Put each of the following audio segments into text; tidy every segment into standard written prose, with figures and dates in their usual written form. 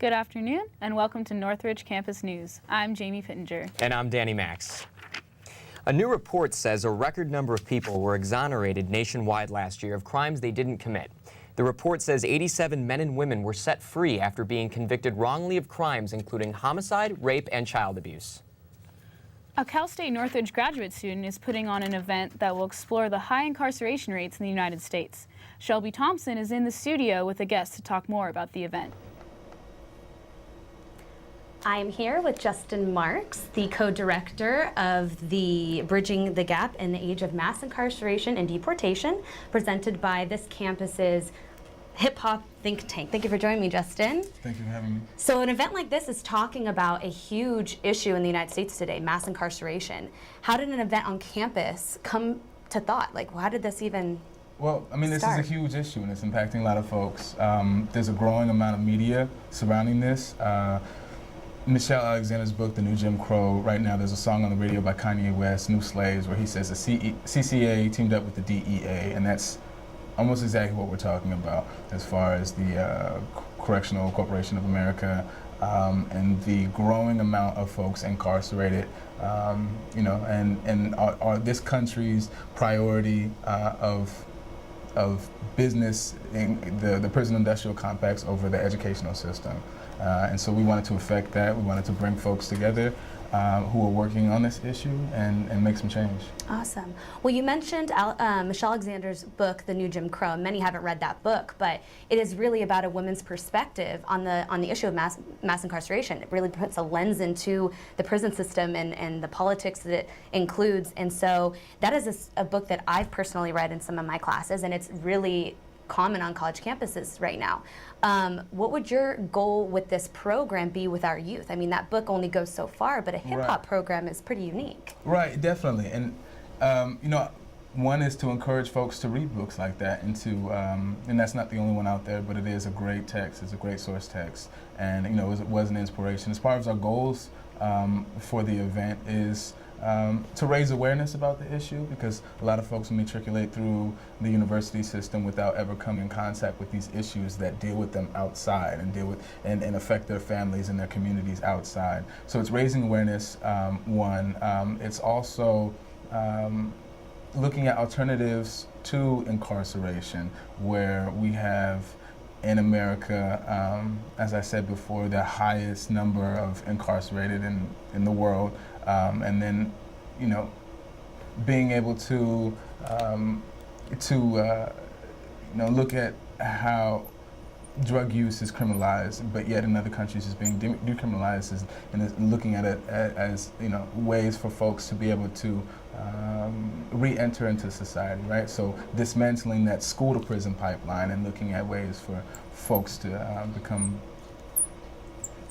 Good afternoon, and welcome to Northridge Campus News. I'm Jamie Pityinger. And I'm Danny Max. A new report says a record number of people were exonerated nationwide last year of crimes they didn't commit. The report says 87 men and women were set free after being convicted wrongly of crimes including homicide, rape, and child abuse. A Cal State Northridge graduate student is putting on an event that will explore the high incarceration rates in the United States. Shelby Thompson is in the studio with a guest to talk more about the event. I am here with Justin Marx, the co-director of the Bridging the Gap in the Age of Mass Incarceration and Deportation, presented by this campus's hip-hop think tank. Thank you for joining me, Justin. Thank you for having me. So an event like this is talking about a huge issue in the United States today, mass incarceration. How did an event on campus come to thought? Like, how did this even Well, I mean, this start? is a huge issue and it's impacting a lot of folks. There's a growing amount of media surrounding this. Michelle Alexander's book, The New Jim Crow, right now there's a song on the radio by Kanye West, New Slaves, where he says the CCA teamed up with the DEA, and that's almost exactly what we're talking about as far as the Correctional Corporation of America and the growing amount of folks incarcerated, you know, and are this country's priority of business in the prison industrial complex over the educational system. And so we wanted to affect that. We wanted to bring folks together who are working on this issue and make some change. Awesome. Well, you mentioned Michelle Alexander's book, The New Jim Crow. Many haven't read that book, but it is really about a woman's perspective on the issue of mass incarceration. It really puts a lens into the prison system and the politics that it includes. And so that is a book that I've personally read in some of my classes, and it's really common on college campuses right now. What would your goal with this program be with our youth? I mean, that book only goes so far, but a hip-hop program is pretty unique. Right, definitely. And, you know, one is to encourage folks to read books like that and to, and that's not the only one out there, but it is a great text. It's a great source text. And, you know, it was an inspiration. As far as our goals for the event is to raise awareness about the issue, because a lot of folks matriculate through the university system without ever coming in contact with these issues that deal with them outside and deal with and affect their families and their communities outside. So it's raising awareness, one. It's also looking at alternatives to incarceration, where we have in America, as I said before, the highest number of incarcerated in the world. And then, you know, being able to you know, look at how drug use is criminalized, but yet in other countries is being decriminalized, and looking at it as, you know, ways for folks to be able to re-enter into society, right? So dismantling that school-to-prison pipeline and looking at ways for folks to become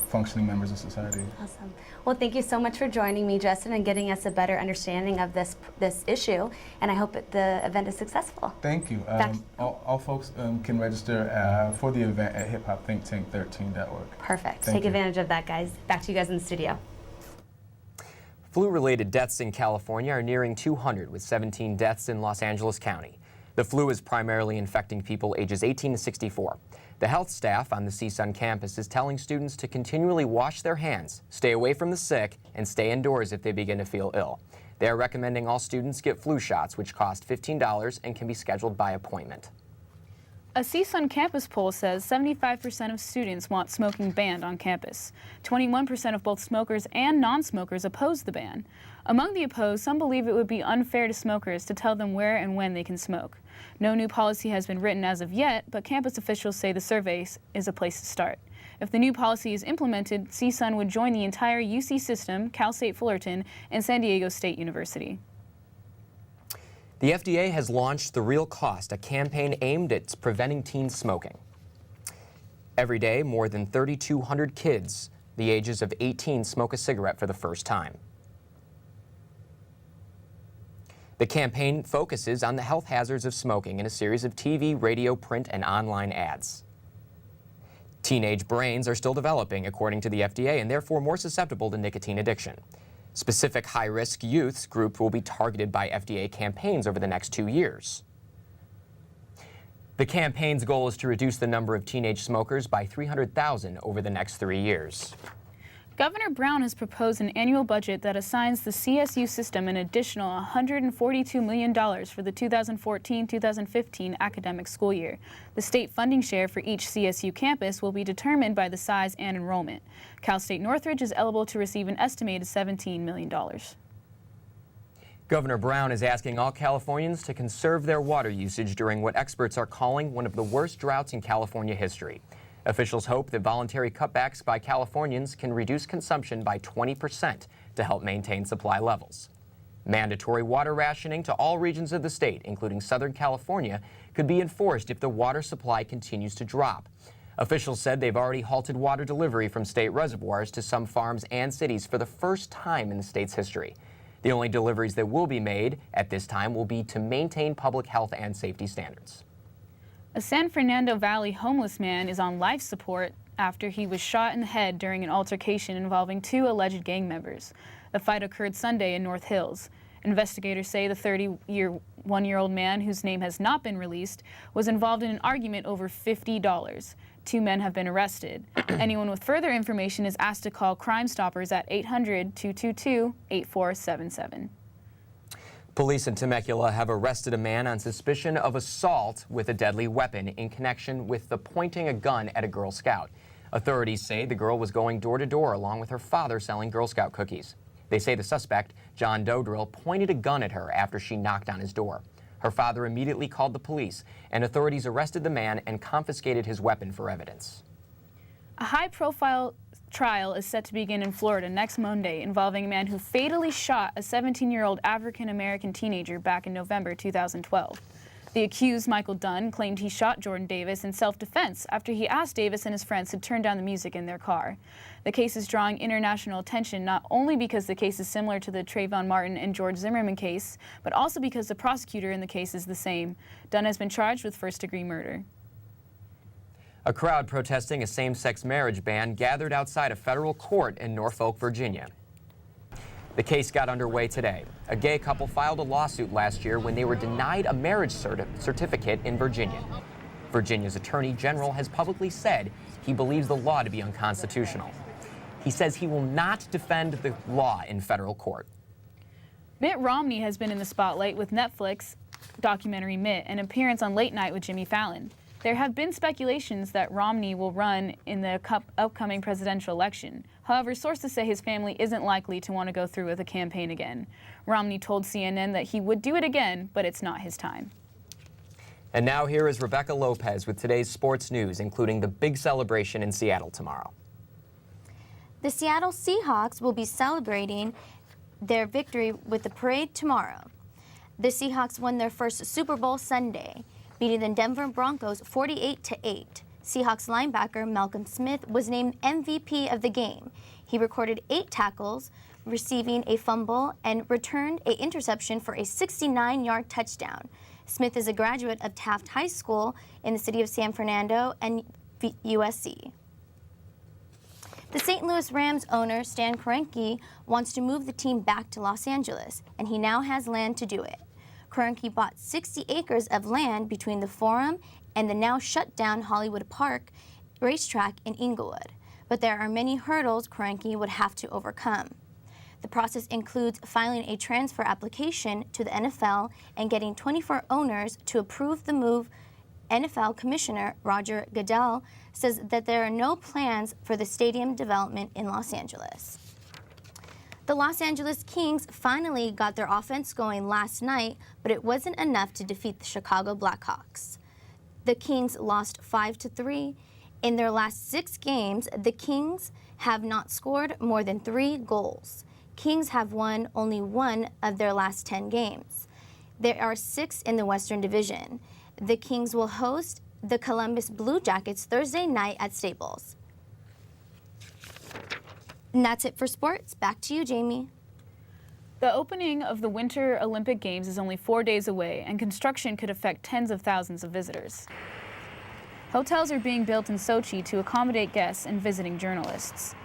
functioning members of society. Awesome. Well, thank you so much for joining me, Justin, and getting us a better understanding of this issue. And I hope the event is successful. Thank you. All folks can register for the event at hiphopthinktank13.org. Perfect. Thank Take you. advantage of that, guys. Back to you guys in the studio. Flu-related deaths in California are nearing 200, with 17 deaths in Los Angeles County. The flu is primarily infecting people ages 18 to 64. The health staff on the CSUN campus is telling students to continually wash their hands, stay away from the sick, and stay indoors if they begin to feel ill. They are recommending all students get flu shots, which cost $15 and can be scheduled by appointment. A CSUN campus poll says 75% of students want smoking banned on campus. 21% of both smokers and non-smokers oppose the ban. Among the opposed, some believe it would be unfair to smokers to tell them where and when they can smoke. No new policy has been written as of yet, but campus officials say the survey is a place to start. If the new policy is implemented, CSUN would join the entire UC system, Cal State Fullerton, and San Diego State University. The FDA has launched The Real Cost, a campaign aimed at preventing teen smoking. Every day, more than 3,200 kids the ages of 18 smoke a cigarette for the first time. The campaign focuses on the health hazards of smoking in a series of TV, radio, print, and online ads. Teenage brains are still developing, according to the FDA, and therefore more susceptible to nicotine addiction. Specific high-risk youths group will be targeted by FDA campaigns over the next 2 years. The campaign's goal is to reduce the number of teenage smokers by 300,000 over the next 3 years. Governor Brown has proposed an annual budget that assigns the CSU system an additional $142 million for the 2014-2015 academic school year. The state funding share for each CSU campus will be determined by the size and enrollment. Cal State Northridge is eligible to receive an estimated $17 million. Governor Brown is asking all Californians to conserve their water usage during what experts are calling one of the worst droughts in California history. Officials hope that voluntary cutbacks by Californians can reduce consumption by 20% to help maintain supply levels. Mandatory water rationing to all regions of the state, including Southern California, could be enforced if the water supply continues to drop. Officials said they've already halted water delivery from state reservoirs to some farms and cities for the first time in the state's history. The only deliveries that will be made at this time will be to maintain public health and safety standards. A San Fernando Valley homeless man is on life support after he was shot in the head during an altercation involving 2 alleged gang members. The fight occurred Sunday in North Hills. Investigators say the 31-year-old man, whose name has not been released, was involved in an argument over $50. 2 men have been arrested. Anyone with further information is asked to call Crime Stoppers at 800-222-8477. Police in Temecula have arrested a man on suspicion of assault with a deadly weapon in connection with the pointing a gun at a Girl Scout. Authorities say the girl was going door to door along with her father selling Girl Scout cookies. They say the suspect, John Dodrill, pointed a gun at her after she knocked on his door. Her father immediately called the police, and authorities arrested the man and confiscated his weapon for evidence. A high-profile trial is set to begin in Florida next Monday involving a man who fatally shot a 17-year-old African-American teenager back in November 2012. The accused, Michael Dunn, claimed he shot Jordan Davis in self-defense after he asked Davis and his friends to turn down the music in their car. The case is drawing international attention not only because the case is similar to the Trayvon Martin and George Zimmerman case, but also because the prosecutor in the case is the same. Dunn has been charged with first-degree murder. A crowd protesting a same-sex marriage ban gathered outside a federal court in Norfolk, Virginia. The case got underway today. A gay couple filed a lawsuit last year when they were denied a marriage certificate in Virginia. Virginia's Attorney General has publicly said he believes the law to be unconstitutional. He says he will not defend the law in federal court. Mitt Romney has been in the spotlight with Netflix documentary Mitt, an appearance on Late Night with Jimmy Fallon. There have been speculations that Romney will run in the upcoming presidential election. However, sources say his family isn't likely to want to go through with a campaign again. Romney told CNN that he would do it again, but it's not his time. And now here is Rebecca Lopez with today's sports news, including the big celebration in Seattle tomorrow. The Seattle Seahawks will be celebrating their victory with the parade tomorrow. The Seahawks won their first Super Bowl Sunday, beating the Denver Broncos 48-8. Seahawks linebacker Malcolm Smith was named MVP of the game. He recorded 8 tackles, receiving a fumble, and returned an interception for a 69-yard touchdown. Smith is a graduate of Taft High School in the city of San Fernando and USC. The St. Louis Rams owner, Stan Kroenke, wants to move the team back to Los Angeles, and he now has land to do it. Kroenke bought 60 acres of land between the Forum and the now shut-down Hollywood Park racetrack in Inglewood. But there are many hurdles Kroenke would have to overcome. The process includes filing a transfer application to the NFL and getting 24 owners to approve the move. NFL Commissioner Roger Goodell says that there are no plans for the stadium development in Los Angeles. The Los Angeles Kings finally got their offense going last night, but it wasn't enough to defeat the Chicago Blackhawks. The Kings lost 5-3. In their last 6 games, the Kings have not scored more than 3 goals. Kings have won only 1 of their last 10 games. There are 6 in the Western Division. The Kings will host the Columbus Blue Jackets Thursday night at Staples. And that's it for sports. Back to you, Jamie. The opening of the Winter Olympic Games is only 4 days away, and construction could affect tens of thousands of visitors. Hotels are being built in Sochi to accommodate guests and visiting journalists.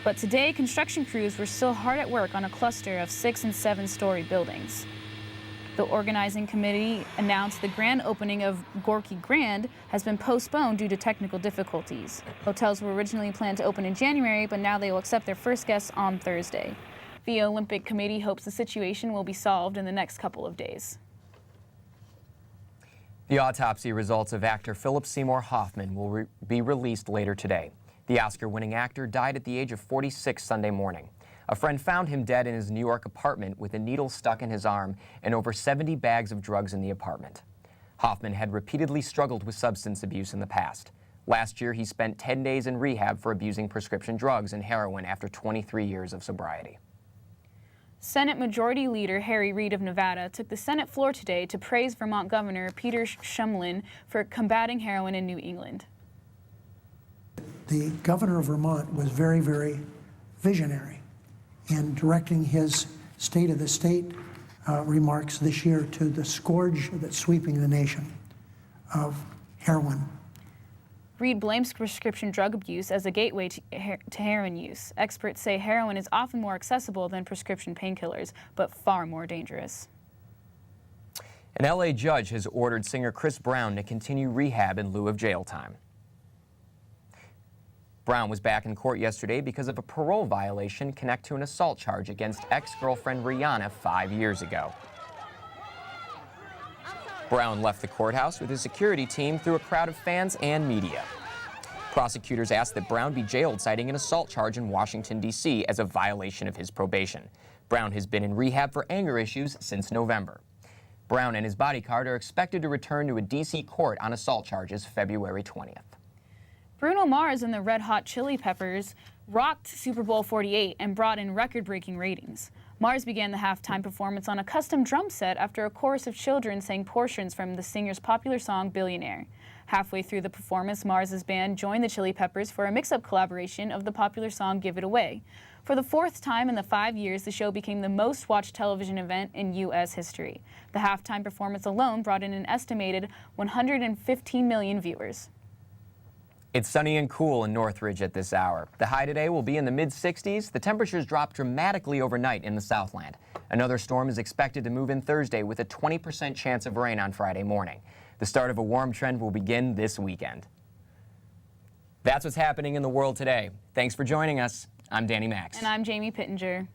But today, construction crews were still hard at work on a cluster of 6- and 7-story buildings. The organizing committee announced the grand opening of Gorky Grand has been postponed due to technical difficulties. Hotels were originally planned to open in January, but now they will accept their first guests on Thursday. The Olympic Committee hopes the situation will be solved in the next couple of days. The autopsy results of actor Philip Seymour Hoffman will be released later today. The Oscar-winning actor died at the age of 46 Sunday morning. A friend found him dead in his New York apartment with a needle stuck in his arm and over 70 bags of drugs in the apartment. Hoffman had repeatedly struggled with substance abuse in the past. Last year, he spent 10 days in rehab for abusing prescription drugs and heroin after 23 years of sobriety. Senate Majority Leader Harry Reid of Nevada took the Senate floor today to praise Vermont Governor Peter Shumlin for combating heroin in New England. The governor of Vermont was very, very visionary in directing his State of the State remarks this year to the scourge that's sweeping the nation of heroin. Reid blames prescription drug abuse as a gateway to heroin use. Experts say heroin is often more accessible than prescription painkillers, but far more dangerous. An LA judge has ordered singer Chris Brown to continue rehab in lieu of jail time. Brown was back in court yesterday because of a parole violation connected to an assault charge against ex-girlfriend Rihanna 5 years ago. Brown left the courthouse with his security team through a crowd of fans and media. Prosecutors asked that Brown be jailed, citing an assault charge in Washington, D.C. as a violation of his probation. Brown has been in rehab for anger issues since November. Brown and his bodyguard are expected to return to a D.C. court on assault charges February 20th. Bruno Mars and the Red Hot Chili Peppers rocked Super Bowl 48 and brought in record-breaking ratings. Mars began the halftime performance on a custom drum set after a chorus of children sang portions from the singer's popular song Billionaire. Halfway through the performance, Mars's band joined the Chili Peppers for a mix-up collaboration of the popular song Give It Away. For the fourth time in the 5 years, the show became the most-watched television event in U.S. history. The halftime performance alone brought in an estimated 115 million viewers. It's sunny and cool in Northridge at this hour. The high today will be in the mid-60s. The temperatures drop dramatically overnight in the Southland. Another storm is expected to move in Thursday with a 20% chance of rain on Friday morning. The start of a warm trend will begin this weekend. That's what's happening in the world today. Thanks for joining us. I'm Danny Max. And I'm Jamie Pityinger.